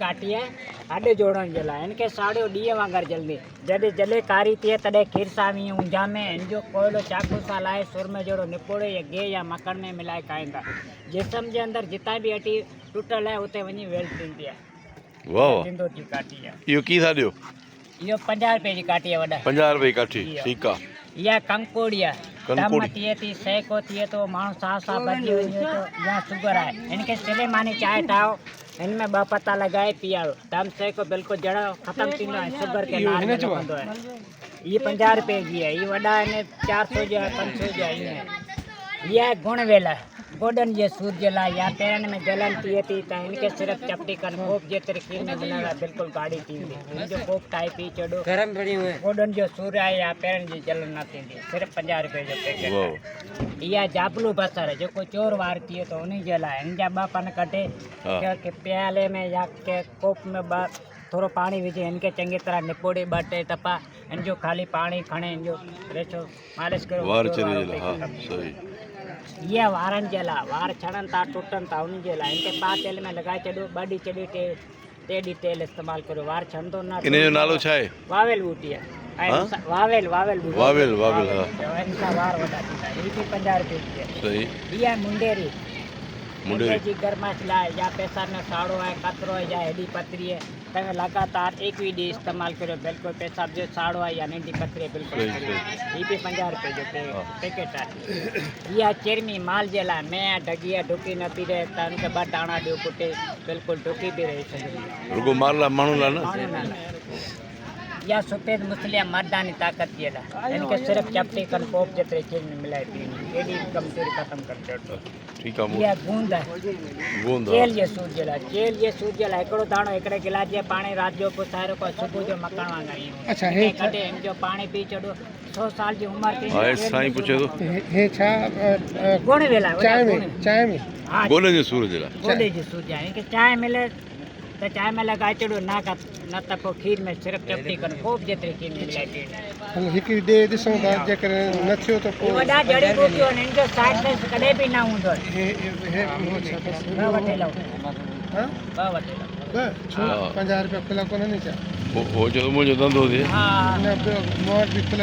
काटी है आडे जोड़न जला इनके साड़ियो डीए वांगर जल्दी जडे जले कारी थिए तडे खीर सामी ऊंझा में इनजो कोयलो चाकू सा लाए सुर में जोड़ो निपोड़े या गे या मकड़ में मिलाए खाईंदा जिस्म जे अंदर जिता भी अटी टूटल है उते वनी वेल थींदी है। वाह जिंदो जी काटी है इहो की था ॾियो यो 50 रुपए जी काटी है वडा 50 रुपए जी काठी ठीकु आहे या कंकोड़िया कंकोड़ी। दम थिए थी सेको थिए तो माण्हू साह साह बची वञे तो या शुगर आहे इनके सिले मानी चांहि ठाहो इनमें 2 पत्ता लगाए पियारो दम सेको बिल्कुल जड़ा खत्म थींदो आहे शुगर के नाल में लॻंदो आहे। ये 50 रुपए जी है ये वॾा आहिनि 400 जा 500 जा ईअं ये आहे गुण वेला गोडन जे सूर जे लाइ या पैरनि में जलन थिए थी त इनके सिर्फ चपटी कनि कोप जे तरीक़े में मिलंदा बिल्कुलु गाढ़ी थींदी इनजो कोप ठाहे पी छॾो गरम पड़ी हुए गोडन जो सूर आहे या पैरनि जी जलन न थींदी सिर्फ 50 रुपए जो पैकेट आहे। इहा जाबलू बसर जेको चोर वार थिए थो उन जे लाइ हिन जा 2 पन कटे के प्याले में या के कोप में थोड़ो पानी विझे इनके चंगी तरह निपोड़े 2-3 टपा इनजो खाली पानी खणे इनजो रेचो मालिश करो वार चले हा सही ये वारन जे लाइ वार छड़न था टूटन था उन जे लाइ इनके पा तेल में लगाए छॾो 2 ॾींहं चढ़ी टे तेल इस्तेमाल करो वार छंदो न इन जो नालो छा आहे वावेल बूटी है वावेल बूटी वावेल हा इनका वार वॾा थींदा ये भी 50 रुपए की है। सही ये मुंडेरी मुंडेरी जी गरमाश लाए या पैसा में साड़ो है कतरो है या हेडी पतरी है तवे लगातार एक भी डी इस्तेमाल करो बिल्कुल पेशाब जो साड़ो है या नंढी पतरी है बिल्कुल ये भी 50 रुपए जो पैकेट है। यह चेरमी माल जे लाइ मैं ढगिया ढुकी न थी रहे त उनके 2 दाणा ॾियो कुटे बिल्कुल ढुकी भी रही सघे रुगो मार ला माण्हू ला न या सफ़ेद मुसलिया मर्दानी ताकत जे लाइ इनके सिर्फ चपटी कन कोप जेतिरे चीज में मिलाए पीनी एडी कमजोरी खत्म कर छॾो। ठीकु आहे यह गूंद है गूंद चेल जे सूर जे लाइ चेल जे सूर जे लाइ हिकिड़ो दाणो हिकिड़े गिलास जे पाणी राति जो पुसाए रखो सुबुह जो मकण वांगुरु ईंदो अच्छा कटे हिन जो पाणी पी छॾो 100 साल जी उमिरि हाणे साईं पुछे थो हे छा गुण वेला चांहि में हा गोले जे सूर जे लाइ गोॾे जी सूर जा इनके चांहि मिले त चांहि में लगाए छॾो न त पोइ खीर में सिर्फ चपटी कनि कोप जेतिरी खीर में मिलाए पीनी हिकिड़ी ॾे ॾिसूं था जेकर न थियो त पोइ वॾा जड़ी बूटियूं आहिनि इनजो साइड इफेक्ट कॾहिं बि न हूंदो आहे। हे छा बसि ॿ वठी लओ हा 2 वठी लओ 50 रुपया खुला कोन नी छा हो जो मुंहिंजो धंधो थिए हा न ॿियो मूं वटि बि खुला